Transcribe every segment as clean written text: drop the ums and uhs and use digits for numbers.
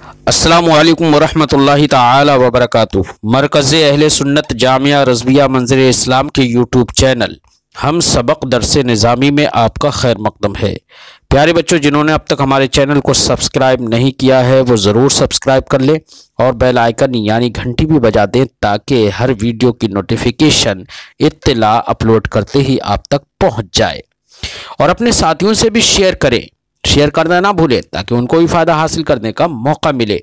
अस्सलामु अलैकुम वरहमतुल्लाहि ताला वबरकातुह। मरकज़ अहले सुन्नत जामिया रज़विया मंज़िल इस्लाम के यूट्यूब चैनल हम सबक दरसे निज़ामी में आपका खैर मकदम है। प्यारे बच्चों, जिन्होंने अब तक हमारे चैनल को सब्सक्राइब नहीं किया है वो ज़रूर सब्सक्राइब कर लें और बेल आइकन यानी घंटी भी बजा दें ताकि हर वीडियो की नोटिफिकेशन इत्तला अपलोड करते ही आप तक पहुँच जाए। और अपने साथियों से भी शेयर करें, शेयर करना ना भूलें ताकि उनको भी फ़ायदा हासिल करने का मौका मिले।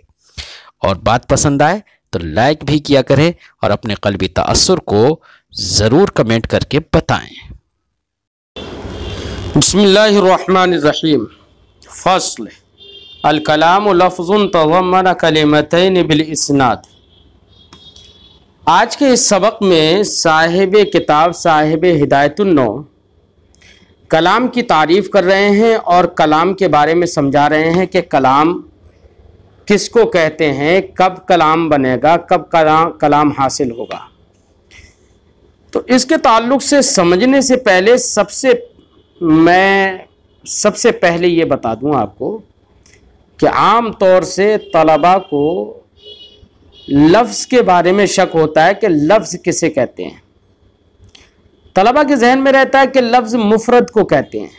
और बात पसंद आए तो लाइक भी किया करें और अपने क़ल्बी तअस्सुर को ज़रूर कमेंट करके बताएं। बिस्मिल्लाहिर्रहमानिर्रहीम। फ़स्ल अल कलाम लफ़्ज़ुन तज़म्मन कलिमतैन बिल इस्नाद। आज के इस सबक में साहिब किताब साहिब हिदायतुन्नौ कलाम की तारीफ़ कर रहे हैं और कलाम के बारे में समझा रहे हैं कि कलाम किसको कहते हैं, कब कलाम बनेगा, कब कलाम हासिल होगा। तो इसके ताल्लुक़ से समझने से पहले सबसे पहले ये बता दूं आपको कि आम तौर से तलबा को लफ्ज़ के बारे में शक होता है कि लफ्ज़ किसे कहते हैं। तलबा के जहन में रहता है कि लफ्ज़ मुफरद को कहते हैं।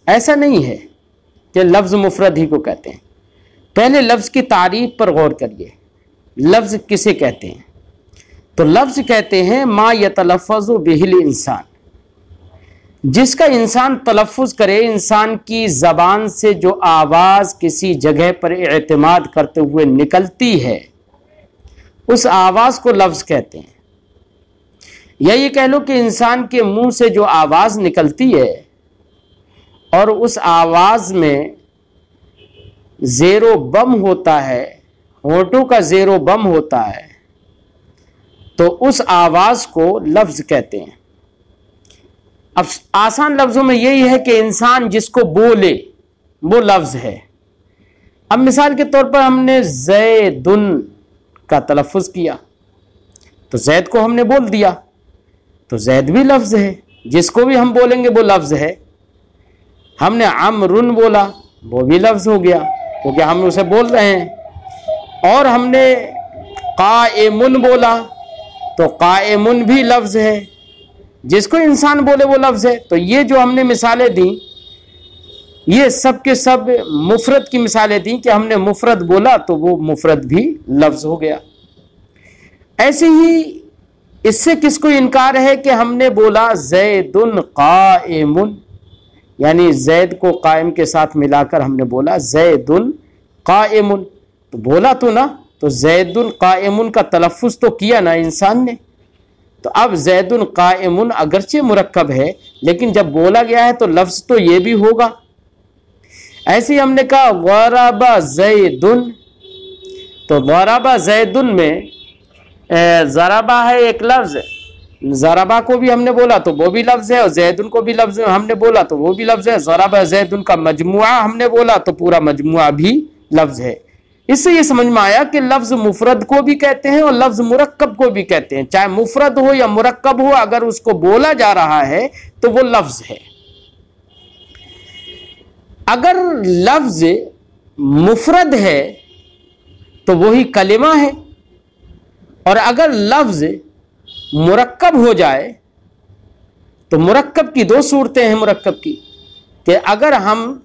ऐसा नहीं है कि लफ्ज़ मुफरद ही को कहते हैं। पहले लफ्ज़ की तारीफ़ पर गौर करिए, लफ्ज़ किसे कहते हैं। तो लफ्ज़ कहते हैं मा यतलफ़्फ़ज़ु बिहिल इंसान, जिसका इंसान तलफ़्फ़ुज़ करे, इंसान की ज़बान से जो आवाज़ किसी जगह पर एतमाद करते हुए निकलती है उस आवाज़ को लफ्ज़ कहते हैं। या ये कह लो कि इंसान के मुंह से जो आवाज़ निकलती है और उस आवाज़ में ज़ेरो बम होता है, होठों का ज़ेरो बम होता है, तो उस आवाज़ को लफ्ज़ कहते हैं। अब आसान लफ्ज़ों में यही है कि इंसान जिसको बोले वो लफ्ज़ है। अब मिसाल के तौर पर हमने ज़ैदुन का तलफ़्फ़ुज़ किया तो ज़ैद को हमने बोल दिया, तो ज़ैद भी लफ्ज़ है, जिसको भी हम बोलेंगे वो लफ्ज़ है। हमने अमरुन बोला वो भी लफ्ज़ हो गया क्योंकि हम उसे बोल रहे हैं। और हमने काइमुन बोला तो काइमुन भी लफ्ज़ है, जिसको इंसान बोले वो लफ्ज़ है। तो ये जो हमने मिसालें दी ये सब के सब मुफरद की मिसालें दी कि हमने मुफरद बोला तो वो मुफरद भी लफ्ज़ हो गया। ऐसे ही इससे किसको इनकार है कि हमने बोला ज़ैदुन काइमुन, यानी ज़ैद को कायम के साथ मिलाकर हमने बोला ज़ैदुन काइमुन, तो बोला तो ना, तो ज़ैदुन काइमुन का तलफ़्फ़ुज़ तो किया ना इंसान ने। तो अब ज़ैदुन काइमुन अगरचे मुरक्कब है लेकिन जब बोला गया है तो लफ्ज़ तो ये भी होगा। ऐसे ही हमने कहा ज़रबा ज़ैदुन, तो ज़रबा ज़ैदुन में ज़रबा है एक लफ्ज़, ज़रबा को भी हमने बोला तो वो भी लफ्ज़ है और ज़ैदुन को भी लफ्ज़ हमने बोला तो वो भी लफ्ज़ है। ज़रबा ज़ैदुन का मजमुआ हमने बोला तो पूरा मजमुआ भी लफ्ज़ है। इससे ये समझ में आया कि लफ्ज़ मुफरद को भी कहते हैं और लफ्ज़ मुरक्कब को भी कहते हैं। चाहे मुफरद हो या मुरक्कब हो, अगर उसको बोला जा रहा है तो वो लफ्ज़ है। अगर लफ्ज़ मुफरद है तो वही कलिमा है, और अगर लफ्ज़ मुरक्कब हो जाए तो मुरक्कब की दो सूरतें हैं मुरक्कब की, कि अगर हम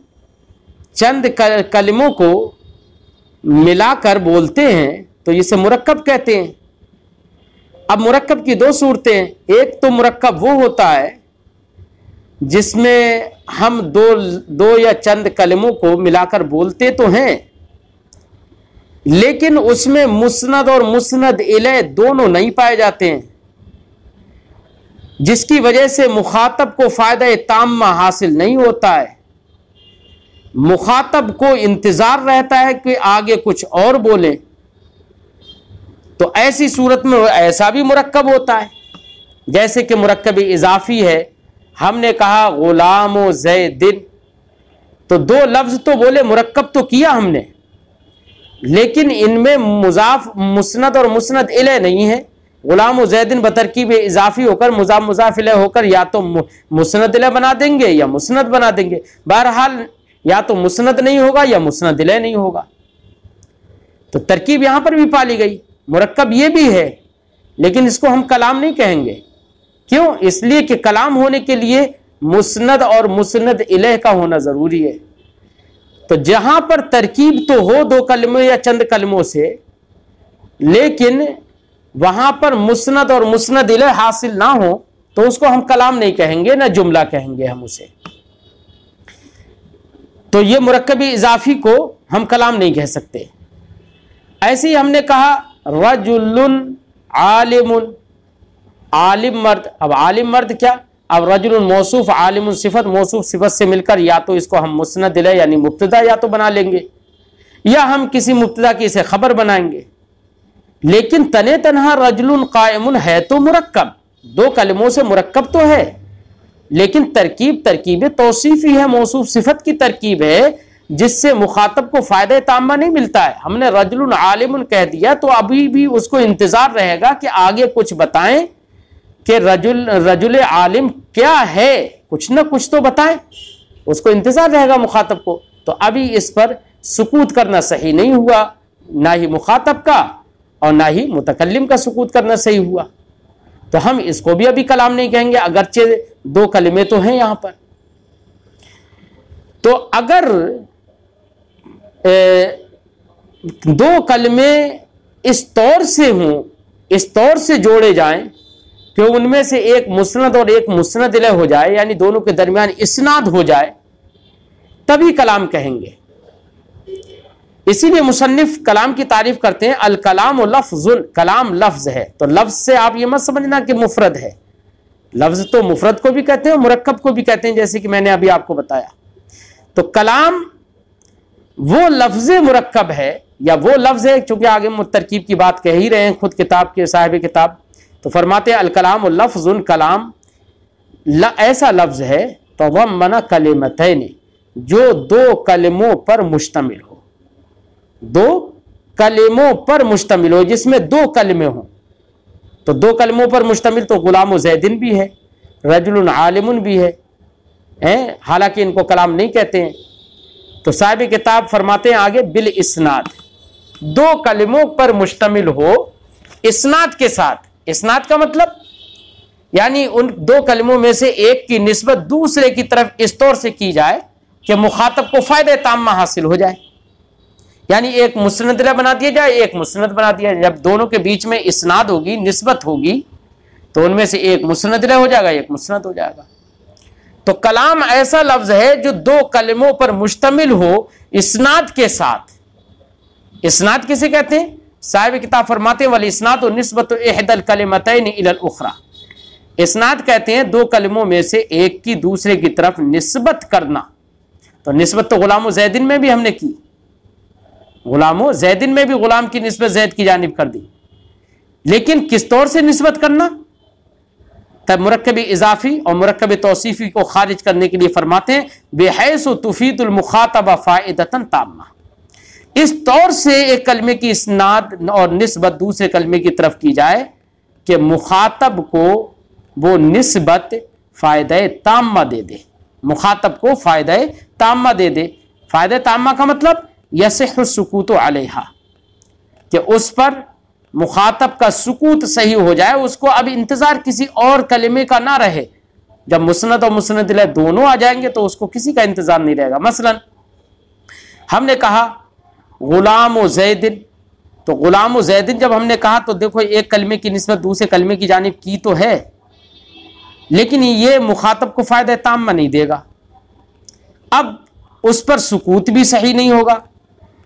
चंद कलिमों को मिलाकर बोलते हैं तो इसे मुरक्कब कहते हैं। अब मुरक्कब की दो सूरतें हैं, एक तो मुरक्कब वो होता है जिसमें हम दो या चंद कलिमों को मिलाकर बोलते तो हैं लेकिन उसमें मुस्नद और मुस्नद इलैह दोनों नहीं पाए जाते हैं, जिसकी वजह से मुखातब को फ़ायदा ताम्मा हासिल नहीं होता है। मुखातब को इंतज़ार रहता है कि आगे कुछ और बोले, तो ऐसी सूरत में ऐसा भी मुरक्कब होता है। जैसे कि मुरक्कब इजाफ़ी है, हमने कहा गुलाम व ज़ैदिन, तो दो लफ्ज़ तो बोले, मुरक्कब तो किया हमने, लेकिन इनमें मुज़ाफ मुस्नद और मुस्नद इलैह नहीं है। गुलाम व ज़ैदिन बतरकीब इजाफ़ी होकर मुज़ाफ मुज़ाफ इलैह होकर या तो मुस्नद इलैह बना देंगे या मुस्नद बना देंगे। बहरहाल या तो मुस्नद नहीं होगा या मुस्नद इलैह नहीं होगा। तो तरकीब यहां पर भी पाली गई, मुरक्कब ये भी है, लेकिन इसको हम कलाम नहीं कहेंगे। क्यों? इसलिए कि कलाम होने के लिए मुस्नद और मुस्नद इलैह का होना जरूरी है। तो जहां पर तरकीब तो हो दो कलमों या चंद कलमों से, लेकिन वहां पर मुस्नद और मुस्नद इलैह हासिल ना हो, तो उसको हम कलाम नहीं कहेंगे, ना जुमला कहेंगे हम उसे। तो ये मुरक्कबी इजाफी को हम कलाम नहीं कह सकते। ऐसे ही हमने कहा रजुलुन आलिमुन, आलिम मर्द। अब आलिम मर्द क्या? अब रजुलुन मौसूफ, आलिमुन सिफत, मौसूफ सिफत से मिलकर या तो इसको हम मुस्नद इलैह यानी मुब्तदा या तो बना लेंगे, या हम किसी मुब्तदा की इसे खबर बनाएंगे। लेकिन तने तनहा रजुलुन कायमुन है तो मुरक्कब, दो कलमों से मुरक्कब तो है, लेकिन तरकीब तरकीब तौसीफी है, मौसूफ सिफत की तरकीब है, जिससे मुखातब को फायदा ताम्मा नहीं मिलता है। हमने रजुलुन आलिमुन कह दिया तो अभी भी उसको इंतजार रहेगा कि आगे कुछ बताएं कि रजुल आलिम क्या है, कुछ ना कुछ तो बताएं, उसको इंतजार रहेगा मुखातब को। तो अभी इस पर सुकूत करना सही नहीं हुआ, ना ही मुखातब का और ना ही मुतकल्लिम का सुकूत करना सही हुआ। तो हम इसको भी अभी कलाम नहीं कहेंगे, अगरचे दो कलमे तो हैं यहां पर। तो अगर दो कलमे इस तौर से हों, इस तौर से जोड़े जाएं कि उनमें से एक मुस्नद और एक मुस्नद इलैह हो जाए, यानी दोनों के दरमियान इस्नाद हो जाए, तभी कलाम कहेंगे। इसीलिए मुसन्निफ कलाम की तारीफ करते हैं, अल कलाम लफ्जुन, कलाम लफ्ज है। तो लफ्ज से आप ये मत समझना कि मुफरद है, लफ्ज तो मुफरद को भी कहते हैं, मुरक्कब को भी कहते हैं, जैसे कि मैंने अभी आपको बताया। तो कलाम वो लफ्ज मुरक्कब है, या वो लफ्ज है, चूंकि आगे तरकीब की बात कह ही रहे हैं खुद किताब के साहिब किताब, तो फरमाते हैं अल कलाम लफ्जुन, कलाम ऐसा लफ्ज है तो वह मना कलिमतैन, जो दो कलमों पर मुश्तमिल हो, दो कलमों पर मुश्तमिल हो, जिसमें दो कलमे हो। तो दो कलमों पर मुश्तमिल तो गुलाम जैदिन भी है, रजुलुन आलिमुन भी है, हालांकि इनको कलाम नहीं कहते हैं। तो साहिब किताब फरमाते हैं आगे बिल इस्नाद, दो कलमों पर मुश्तमिल हो इस्नाद के साथ। इस्नाद का मतलब यानी उन दो कलमों में से एक की निस्बत दूसरे की तरफ इस तौर से की जाए कि मुखातब को फायदे ताम्मा हासिल हो जाए, यानी एक मुस्नद इलैह बना दिया जाए, एक मुस्नद बना दिया जाए। जब दोनों के बीच में इस्नाद होगी, निस्बत होगी, तो उनमें से एक मुस्नद इलैह हो जाएगा, एक मुस्नद हो जाएगा। तो कलाम ऐसा लफ्ज है जो दो कलमों पर मुश्तमिल हो इस्नाद के साथ। इस्नाद किसे कहते हैं? साहिब किताब फरमाते हैं वल इस्नाद निस्बत इहदल कलिमतैन इलल उखरा, इस्नाद कहते हैं दो कलमों में से एक की दूसरे की तरफ निस्बत करना। तो निस्बत तो गुलाम जैदिन में भी हमने की, गुलाम जैदिन में भी गुलाम की निस्बत जैद की जानिब कर दी, लेकिन किस तौर से निस्बत करना? तब मुरक्कबी इजाफी और मुरक्कबी तौसीफी को खारिज करने के लिए फरमाते हैं बेहैसु तुफीदुल मुखातबा फाइदतन ताम्मा, इस तौर से एक कलमे की इस्नाद और निस्बत दूसरे कलमे की तरफ की जाए कि मुखातब को वो निस्बत फायदा ताम्मा दे दे, मुखातब को फायदा ताम्मा दे दे। फायदा ताम्मा का मतलब यसिहु सुकूतु अलैहा, कि उस पर मुखातब का सुकूत सही हो जाए, उसको अब इंतजार किसी और कलमे का ना रहे। जब मुस्नद और मुस्नद इलैह दोनों आ जाएंगे तो उसको किसी का इंतजार नहीं रहेगा। मसलन हमने कहा गुलाम जैदिन, तो गुलाम जैदिन जब हमने कहा तो देखो एक कलमे की निस्बत दूसरे कलमे की जानिब की तो है, लेकिन ये मुखातब को फायदा ताम्मा नहीं देगा। अब उस पर सुकूत भी सही नहीं होगा,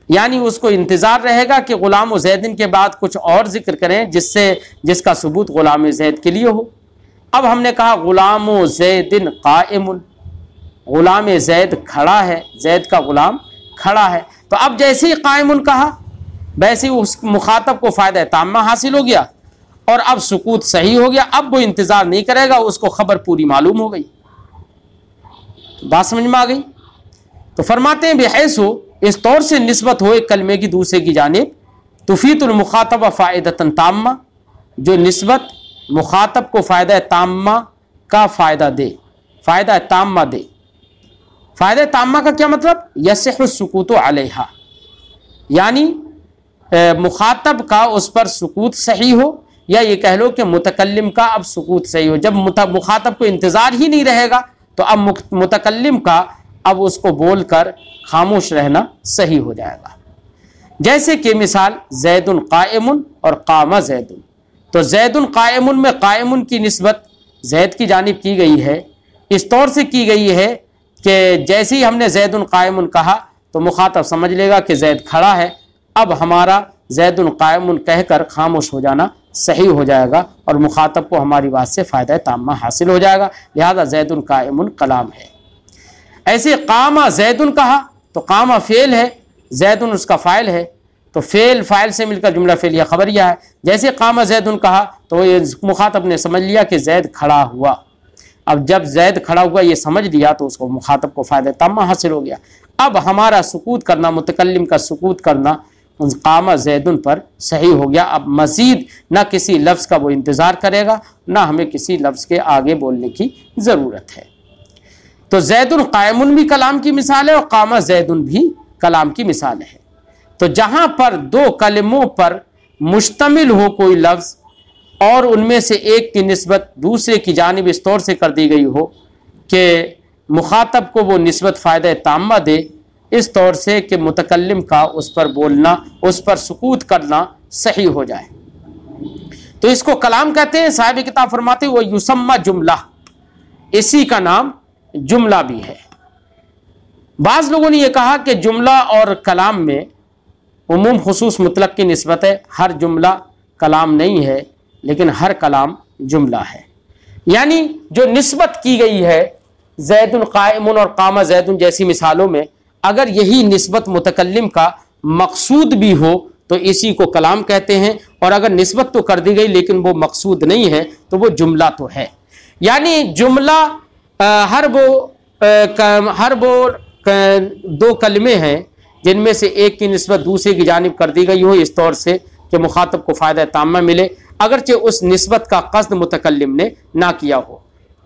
यानी उसको इंतजार रहेगा कि गुलाम जैदिन के बाद कुछ और जिक्र करें जिसका सबूत गुलाम जैद के लिए हो। अब हमने कहा गुलाम जैदिन काइमुन, गुलाम जैद खड़ा है, जैद का गुलाम खड़ा है। तो अब जैसे ही काइमुन कहा वैसे ही उस मुखातब को फायदा ताम्मा हासिल हो गया और अब सुकूत सही हो गया। अब वो इंतजार नहीं करेगा, उसको खबर पूरी मालूम हो गई। बात समझ में आ गई? तो फरमाते हैं बेहैसु, इस तौर से निस्बत हो एक कलमे की दूसरे की जानिब, तुफीतुल मुखातबा फायदतन ताम्मा, जो निस्बत मुखातब को फायदा ताम्मा का फायदा दे, फायदा ताम्मा दे। फायदा ताम्मा का क्या मतलब? यसिहु सुकूतु अलैहा, यानी मुखातब का उस पर सुकूत सही हो, या ये कह लो कि मुतकल्लिम का अब सुकूत सही हो। जब मुखातब को इंतज़ार ही नहीं रहेगा तो अब मुतकल्लिम का अब उसको बोलकर खामोश रहना सही हो जाएगा। जैसे कि मिसाल ज़ैदुन क़ाइमुन और क़ामा ज़ैदुन, तो ज़ैदुन क़ाइमुन में क़ाइमुन की निस्बत ज़ैद की जानिब की गई है, इस तौर से की गई है कि जैसे ही हमने ज़ैदुन क़ाइमुन कहा तो मुखातब समझ लेगा कि ज़ैद खड़ा है, अब हमारा ज़ैदुन क़ाइमुन कहकर खामोश हो जाना सही हो जाएगा और मुखातब को हमारी बात से फ़ायदा ताम्मा हासिल हो जाएगा। लिहाजा ज़ैदुन क़ाइमुन कलाम है। ऐसे क़ामा ज़ैदुन कहा तो क़ामा फ़ेल है, ज़ैदुन उसका फ़ाइल है, तो फ़ेल फ़ाइल से मिलकर जुमला फ़ेलिया ख़बरिया है। जैसे क़ामा ज़ैदुन कहा तो ये मुखातब ने समझ लिया कि ज़ैद खड़ा हुआ। अब जब ज़ैद खड़ा हुआ ये समझ लिया तो उसको मुखातब को फ़ायदा ताम्मा हासिल हो गया। अब हमारा सुकूत करना, मुतकल्लिम का सुकूत करना क़ामा ज़ैदुन पर सही हो गया। अब मज़ीद ना किसी लफ्ज़ का वो इंतज़ार करेगा, ना हमें किसी लफ्ज़ के आगे बोलने की ज़रूरत है। तो ज़ैदुन क़ाइमुन भी कलाम की मिसाल है और क़ामा ज़ैदुन भी कलाम की मिसाल है। तो जहाँ पर दो कलमों पर मुश्तमिल हो कोई लफ्ज़ और उनमें से एक की निस्बत दूसरे की जानिब इस तौर से कर दी गई हो कि मुखातब को वो निस्बत फ़ायदा ताम्मा दे, इस तौर से कि मुतकल्लिम का उस पर बोलना, उस पर सुकूत करना सही हो जाए, तो इसको कलाम कहते हैं। साहिब किताब फरमाते वो युसम्मा जुमला, इसी का नाम जुमला भी है। बाज़ लोगों ने यह कहा कि जुमला और कलाम में उमूम खुसूस मुतलक की निस्बत है, हर जुमला कलाम नहीं है लेकिन हर कलाम जुमला है। यानी जो निस्बत की गई है ज़ैदुन क़ाइमुन और क़ामा ज़ैदुन जैसी मिसालों में, अगर यही निस्बत मुतकल्लिम का मकसूद भी हो तो इसी को कलाम कहते हैं, और अगर निस्बत तो कर दी गई लेकिन वो मकसूद नहीं है तो वो जुमला तो है। यानी जुमला हर वो दो कलमे हैं जिनमें से एक की निस्बत दूसरे की जानिब कर दी गई हो इस तौर से कि मुखातब को फ़ायदा ताम्मा मिले, अगरचे उस निस्बत का क़स्द मुतकल्लिम ने ना किया हो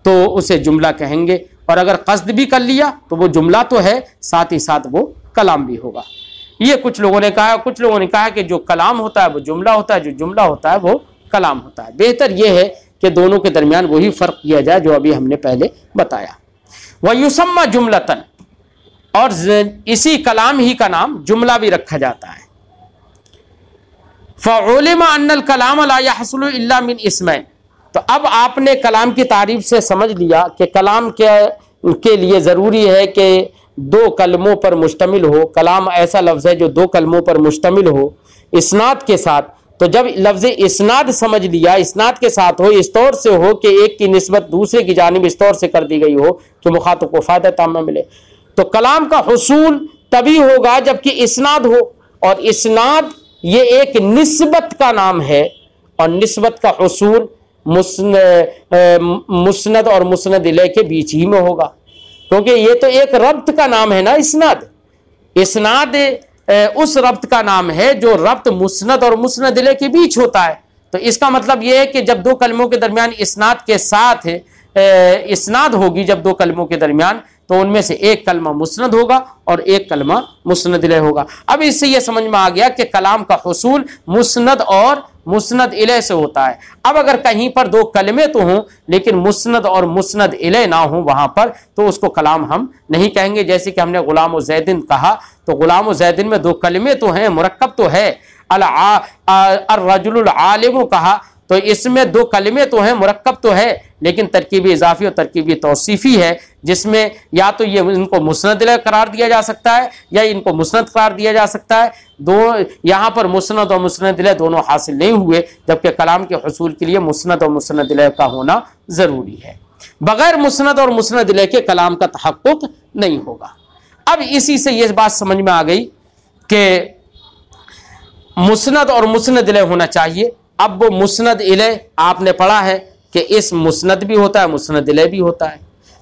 तो उसे जुमला कहेंगे, और अगर क़स्द भी कर लिया तो वो जुमला तो है, साथ ही साथ वो कलाम भी होगा। ये कुछ लोगों ने कहा। कुछ लोगों ने कहा कि जो कलाम होता है वो जुमला होता है, जो जुमला होता है वो कलाम होता है। बेहतर ये है कि दोनों के दरमियान वही फ़र्क किया जाए जो अभी हमने पहले बताया। वह युसम्मा जुमलतन, और इसी कलाम ही का नाम जुमला भी रखा जाता है। फ़उलिमा अन्नल कलाम ला यहसुलु इल्ला मिन इस्मैन, तो अब आपने कलाम की तारीफ से समझ लिया कि कलाम के लिए ज़रूरी है कि दो कलमों पर मुश्तमिल हो। कलाम ऐसा लफ्ज़ है जो दो कलमों पर मुश्तमिल हो इस्नाद के साथ। तो जब लफ्ज़ इस्नाद समझ लिया, इस्नाद के साथ हो, इस तौर से हो कि एक की निस्बत दूसरे की जानिब इस तौर से कर दी गई हो कि मुखातब को फ़ायदा ताम्मा मिले, तो कलाम का हुसूल तभी होगा जबकि इस्नाद हो। और इस्नाद ये एक निस्बत का नाम है, और निस्बत का हुसूल मुस्नद और मुस्नद इलैह के बीच ही में होगा, क्योंकि ये तो एक रब्त का नाम है ना। इस्नाद उस रब्त का नाम है जो रब्त मुस्नद और मुस्नद इलैह के बीच होता है। तो इसका मतलब यह है कि जब दो कलमों के दरमियान इस्नाद के साथ इस्नाद होगी, जब दो कलमों के दरमियान, तो उनमें से एक कलमा मुस्नद होगा और एक कलमा मुस्नद इलैह होगा। अब इससे यह समझ में आ गया कि कलाम का हुसूल मुस्नद और मुस्नद इलैह से होता है। अब अगर कहीं पर दो कलमे तो हों लेकिन मुस्नद और मुस्नद इलैह ना हो वहां पर, तो उसको कलाम हम नहीं कहेंगे। जैसे कि हमने गुलाम ज़ैदिन कहा, तो गुलाम ज़ैदिन में दो कलमे तो हैं, मुरक्कब तो है। अर्रजुलुल आलिम कहा तो इसमें दो कलमे तो हैं, मुरक्कब तो है, लेकिन तरकीबी इजाफी और तरकीबी तौसीफ़ी है, जिसमें या तो ये इनको मुस्नद इलैह करार दिया जा सकता है या इनको मुस्नद करार दिया जा सकता है। दो यहाँ पर मुस्नद और मुस्नद इलैह दोनों हासिल नहीं हुए, जबकि कलाम के हुसूल के लिए मुस्नद और मुस्नद इलैह का होना ज़रूरी है। बगैर मुस्नद और मुस्नद इलैह के कलाम का तहक्कुक नहीं होगा। अब इसी से ये बात समझ में आ गई कि मुस्नद और मुस्नद इलैह होना चाहिए। अब वो मुस्नद इलैह आपने पढ़ा है कि इस मुस्नद भी होता है, मुस्नद इलैह भी होता है।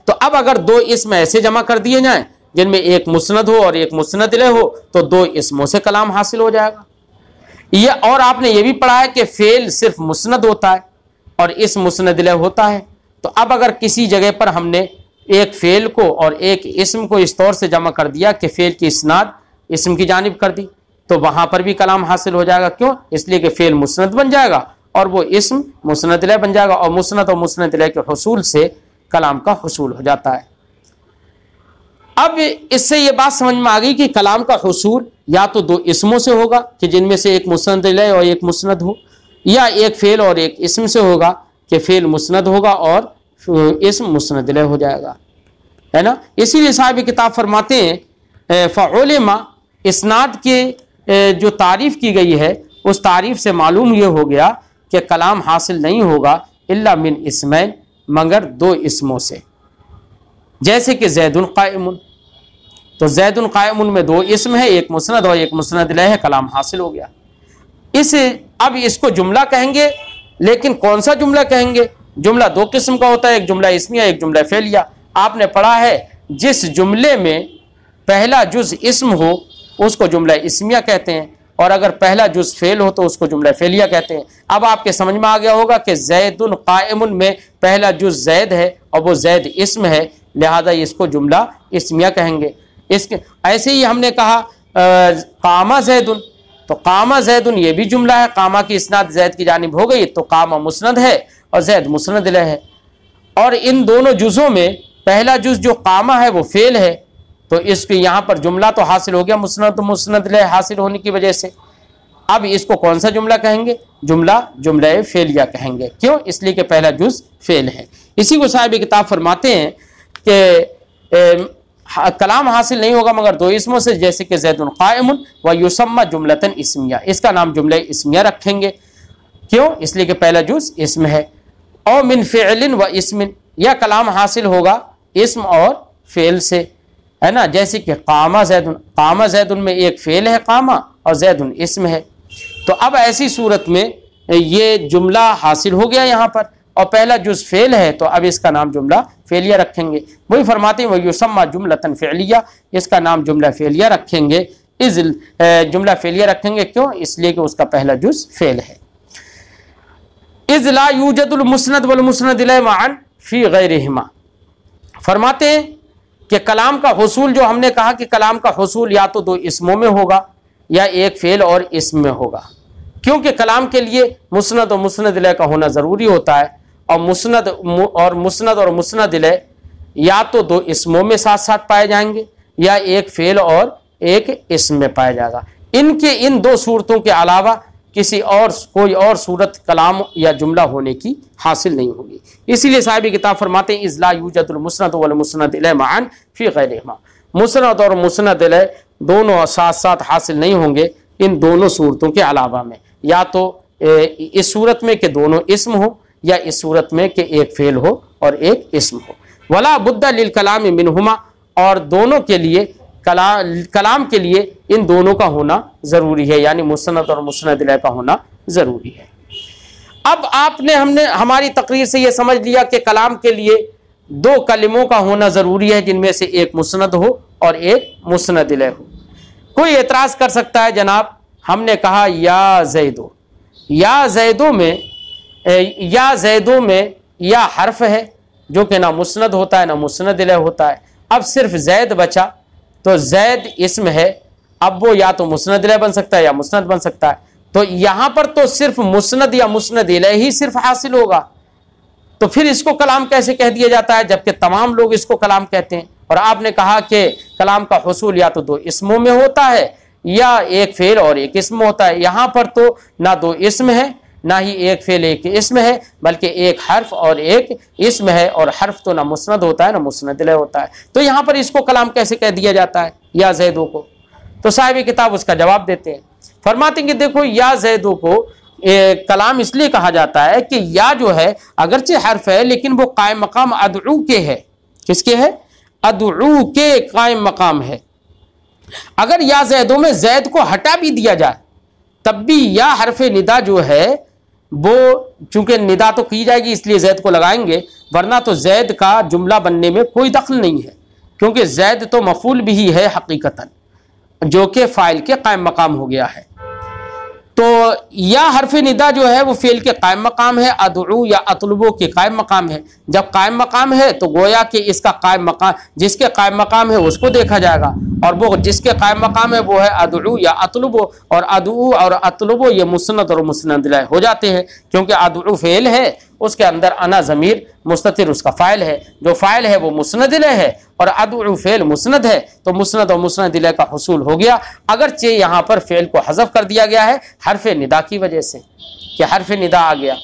तो अब अगर दो इसम ऐसे जमा कर दिए जाएं जिनमें एक मुस्नद हो और एक मुस्नद इलैह हो, तो दो इसमों से कलाम हासिल हो जाएगा। ये और आपने ये भी पढ़ा है कि फेल सिर्फ मुस्नद होता है और इस मुस्नद इलैह होता है। तो अब अगर किसी जगह पर हमने एक फेल को और एक इसम को इस तौर से जमा कर दिया कि फेल की इस्नाद इसम की जानिब कर दी, तो वहां पर भी कलाम हासिल हो जाएगा। क्यों? इसलिए कि फेल मुस्नद बन जाएगा और वो इस्म मुस्नद इलैह बन जाएगा, और मुस्नद इलैह के हुसूल से कलाम का हुसूल हो जाता है। अब इससे ये बात समझ में आ गई कि कलाम का हुसूल या तो दो इस्मों से होगा कि जिनमें से एक मुस्नद इलैह और एक मुस्नद हो, या एक फेल और एक इस्म से होगा कि फेल मुस्नद होगा और इस्म मुस्नद इलैह हो जाएगा, है ना। इसीलिए साहिब किताब फरमाते हैं फ़उलिमा, इस्नाद के जो तारीफ की गई है उस तारीफ से मालूम ये हो गया कि कलाम हासिल नहीं होगा इल्ला मिन इस्मैन, मगर दो इस्मों से। जैसे कि ज़ैदुन क़ाइमुन, तो ज़ैदुन क़ाइमुन में दो इस्म है, एक मुस्नद और एक मुस्नद इलैह है, कलाम हासिल हो गया। अब इसको जुमला कहेंगे, लेकिन कौन सा जुमला कहेंगे? जुमला दो किस्म का होता है, एक जुमला इस्मिया, एक जुमला फेलिया। आपने पढ़ा है जिस जुमले में पहला जुज इस्म हो उसको जुमला इस्मिया कहते हैं, और अगर पहला जुज फेल हो तो उसको जुमला फेलिया कहते हैं। अब आपके समझ में आ गया होगा कि ज़ैदुन क़ाइमुन में पहला जुज ज़ैद है और वो ज़ैद इस्म है, लिहाजा इसको जुमला इस्मिया कहेंगे। इसके ऐसे ही हमने कहा कामा ज़ैदुन, तो कामा ज़ैदुन ये भी जुमला है, कामा की इस्नाद ज़ैद की जानिब हो गई, तो कामा मुस्नद है और ज़ैद मुस्नद इलैह है। और इन दोनों जुज़ों में पहला जुज जो कामा है वो फेल है, तो इसके यहाँ पर जुमला तो हासिल हो गया मुस्नद इलैह हासिल होने की वजह से। अब इसको कौन सा जुमला कहेंगे? जुमला फेलिया कहेंगे। क्यों? इसलिए कि पहला जुज फेल है। इसी को साहिब किताब फरमाते हैं कि कलाम हासिल नहीं होगा मगर दो इस्मों से, जैसे कि ज़ैदुन क़ाइमुन व युसम्मा जुमलतन इस्मिया, इसका नाम जुमला इस्मिया रखेंगे। क्यों? इसलिए कि पहला जुज इस्म है। और मिन फ़िअलिन व इस्मिन, या कलाम हासिल होगा इस्म और फेल से, है ना। जैसे कि कामा ज़ैदुन में एक फेल है कामा और ज़ैदुन इस्म है, तो अब ऐसी सूरत में ये जुमला हासिल हो गया यहाँ पर, और पहला जुज फेल है तो अब इसका नाम जुमला फेलिया रखेंगे। वही फरमाते हैं वही युसम्मा जुमलतन फ़िअलिया, इसका नाम जुमला फेलिया रखेंगे। जुमला फेलिया रखेंगे क्यों? इसलिए कि उसका पहला जुज फेल है। इज़ ला यूजदुल मुस्नद वल मुस्नद इलैह मअन फ़ी गैरिहिमा, फरमाते हैं कि कलाम का हुसूल, जो हमने कहा कि कलाम का हुसूल या तो दो इस्मों में होगा या एक फेल और इस्म में होगा, क्योंकि कलाम के लिए मुस्नद और मुस्नद इलैह का होना ज़रूरी होता है, और मुस्नद और मुस्नद इलैह या तो दो इस्मों में साथ साथ पाए जाएंगे या एक फेल और एक इस्म में पाया जाएगा। इन दो सूरतों के अलावा कोई और सूरत कलाम या जुमला होने की हासिल नहीं होगी। इसीलिए साहिब किताब फरमाते हैं इज़ ला यूजदुल मुस्नद वल मुस्नद इलैह मअन फ़ी गैरिहिमा, मुस्नद और मुस्नद इलैह दोनों साथ साथ हासिल नहीं होंगे इन दोनों सूरतों के अलावा में, या तो इस सूरत में कि दोनों इस्म हो या इस सूरत में कि एक फेल हो और एक इस्म हो। वला बुद्दा लिल कलाम मिनहुमा, और दोनों के लिए कलाम के लिए इन दोनों का होना ज़रूरी है, यानी मुस्नद और मुस्नद इलैह का होना ज़रूरी है। अब हमने हमारी तकरीर से ये समझ लिया कि कलाम के लिए दो कलिमों का होना ज़रूरी है, जिनमें से एक मुस्नद हो और एक मुस्नद इलैह हो। कोई एतराज़ कर सकता है, जनाब हमने कहा या ज़ैदो में या हर्फ है जो कि ना मुस्नद होता है ना मुस्नद इलैह होता है। अब सिर्फ ज़ैद बचा, तो ज़ैद इस्म है, अब वो या तो मुस्नद इलैह बन सकता है या मुस्नद बन सकता है। तो यहाँ पर तो सिर्फ मुस्नद या मुस्नद इलैह ही सिर्फ हासिल होगा, तो फिर इसको कलाम कैसे कह दिया जाता है, जबकि तमाम लोग इसको कलाम कहते हैं। और आपने कहा कि कलाम का हुसूल या तो दो इस्मों में होता है या एक फेल और एक इस्म होता है। यहाँ पर तो ना दो इस्म है ना ही एक फेल एक इस्म है, बल्कि एक हर्फ और एक इस्म है, और हर्फ तो ना मुस्नद होता है ना मुस्नद इलैह होता है। तो यहाँ पर इसको कलाम कैसे कह दिया जाता है या ज़ैदो को? तो साहिब किताब उसका जवाब देते हैं, फरमाते हैं कि देखो या ज़ैदो को कलाम इसलिए कहा जाता है कि या जो है अगरचे हर्फ है लेकिन वो कायम मकाम अदऊ के है। किसके है? अदऊ के कायम मकाम है। अगर या ज़ैदो में ज़ैद को हटा भी दिया जाए तब भी या हर्फ निदा जो है वो, चूंकि निदा तो की जाएगी इसलिए ज़ैद को लगाएंगे, वरना तो ज़ैद का जुमला बनने में कोई दखल नहीं है, क्योंकि ज़ैद तो मफूल भी ही है हकीकतन, जो कि फ़ाइल के कायम मकाम हो गया है। तो या हर्फ निदा जो है वो फेल के कायम मकाम है, अदऊ या अतलबो के कायम मकाम है। जब कायम मकाम है तो गोया कि इसका कायम मकाम, जिसके कायम मकाम है उसको देखा जाएगा, और वो जिसके कायम मकाम है वो है अदउ या अतलुबो, और अदउ और अतलुबो ये मुस्नद और मुस्नद इलैह हो जाते हैं, क्योंकि अदउ फ़ेल है, उसके अंदर अना ज़मीर मुस्ततिर उसका फ़ाइल है, जो फ़ाइल है वो मुस्नद इलैह है, और अदउ फ़ेल मुस्नद है, तो मुस्नद और मुस्नद इलैह का हुसूल हो गया। अगरचे यहाँ पर फ़ेल को हज़फ कर दिया गया है हरफ निदा की वजह से, कि हरफ निदा आ गया।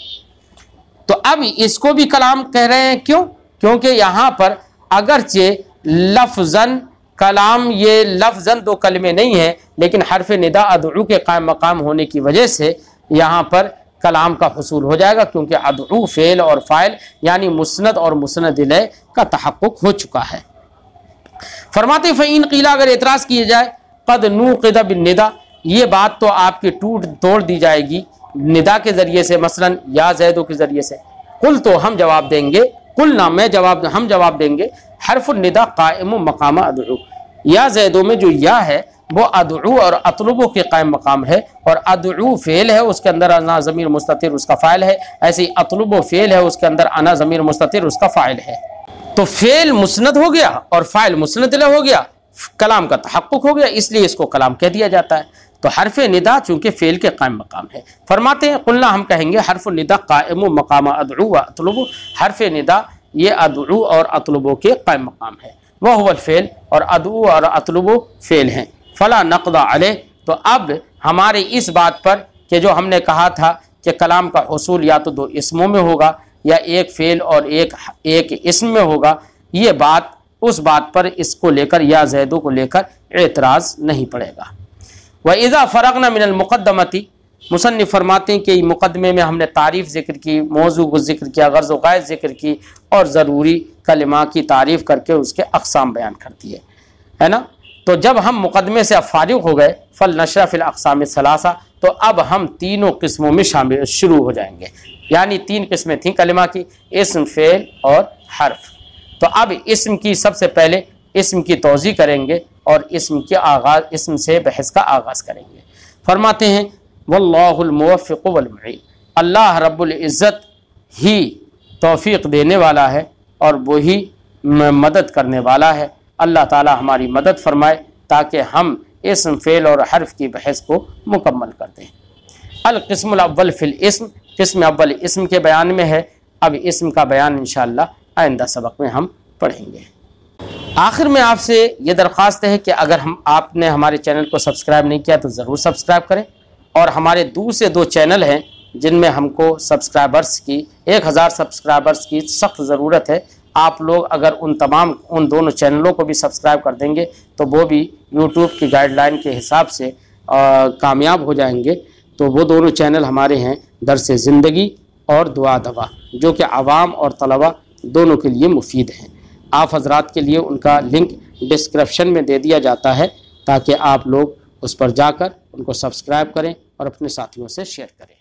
तो अब इसको भी कलाम कह रहे हैं, क्यों? क्योंकि यहाँ पर अगरचे लफ्ज़न कलाम, ये लफ्ज़न दो कलमे नहीं है, लेकिन हरफ निदा अदउ के कायम मकाम होने की वजह से यहाँ पर कलाम का हुसूल हो जाएगा, क्योंकि अदउ फ़ेल और फ़ाइल यानी मुस्नद और मुस्नद इलैह का तहक्कुक हो चुका है। फरमाते फ़ईन क़ीला, अगर एतराज़ किया जाए क़द नूक़िदा बिन्निदा, ये बात तो आपकी टूट तोड़ दी जाएगी निदा के ज़रिए से, मसलन या ज़ैदो के ज़रिए से। कुल, तो हम जवाब देंगे, कुल ना हम जवाब देंगे हरफ़ुन निदा कायम मकाम अदउ, या ज़ैदो में जो या है वो अदउ और अतलुबो के कायम मकाम है, और अदउ फ़ेल है, उसके अंदर अना ज़मीर मुस्ततिर उसका फ़ाइल है, ऐसे ही अतलुबो फ़ेल है, उसके अंदर अना ज़मीर मुस्ततिर उसका फ़ाइल है। तो फ़ेल मुस्नद हो गया और फ़ाइल मुस्नद इलैह हो गया, कलाम का तहक्कुक हो गया, इसलिए इसको कलाम कह दिया जाता है। तो हरफ निदा चूँकि फ़ेल के कायम मकाम है। फरमाते हैं कुल्ला, हम कहेंगे हरफ़ुन निदा कायम मकाम अदउ व अतलुबो, हरफ निदा ये अदउ और अतलुबो के कायम मकाम है, वह हुवल फ़ेल, और अदउ और अतलुबो फ़ेल हैं। फ़ला नक़दा अलैह, तो अब हमारे इस बात पर कि जो हमने कहा था कि कलाम का हुसूल या तो दो इसमों में होगा या एक फ़ेल और एक इसम में होगा, ये बात उस बात पर इसको लेकर या ज़ैदो को लेकर एतराज़ नहीं पड़ेगा। व इज़ा फ़रग़ना मिनल मुक़द्दमती, मुसन्निफ़ फरमाते हैं कि मुक़दमे में हमने तारीफ़ ज़िक्र की, मौज़ू को ज़िक्र किया, गर्ज़ व गायत ज़िक्र की, और ज़रूरी कलिमा की तारीफ़ करके उसके अक़साम बयान कर दिए, है ना। तो जब हम मुक़दमे से अब फ़ारिग़ हो गए, फ़ल नशरा फ़िल अक़साम सलासा, तो अब हम तीनों किस्मों में शामिल शुरू हो जाएंगे, यानी तीन किस्में थीं कलिमा की, इस्म, फ़ेल और हर्फ। तो अब इस्म की सबसे पहले इस्म की तौज़ी करेंगे और इस्म के आगाज़, इस्म से बहस का आगाज़ करेंगे। फरमाते हैं वल्लाहुल मुवफ़्फ़िक़ वल मुईन, अल्लाह रब्बुल इज़्ज़त ही तौफ़ीक़ देने वाला है और वही मदद करने वाला है। अल्लाह ताला हमारी मदद फरमाए ताकि हम इस्म, फ़ेल और हर्फ की बहस को मुकम्मल कर दें। अल क़िस्मुल अव्वल फ़िल इस्म, क़िस्म अव्वल इस्म के बयान में है। अब इस्म का बयान इंशाअल्लाह आइंदा सबक में हम पढ़ेंगे। आखिर में आपसे ये दरख्वास्त है कि अगर आपने हमारे चैनल को सब्सक्राइब नहीं किया तो ज़रूर सब्सक्राइब करें, और हमारे दूसरे दो चैनल हैं जिनमें हमको सब्सक्राइबर्स की 1000 सब्सक्राइबर्स की सख्त ज़रूरत है। आप लोग अगर उन दोनों चैनलों को भी सब्सक्राइब कर देंगे तो वो भी यूट्यूब की गाइडलाइन के हिसाब से कामयाब हो जाएंगे। तो वो दोनों चैनल हमारे हैं दरस ज़िंदगी और दुआ दवा, जो कि आवाम और तलबा दोनों के लिए मुफीद हैं। आप हजरात के लिए उनका लिंक डिस्क्रिप्शन में दे दिया जाता है ताकि आप लोग उस पर जाकर उनको सब्सक्राइब करें और अपने साथियों से शेयर करें।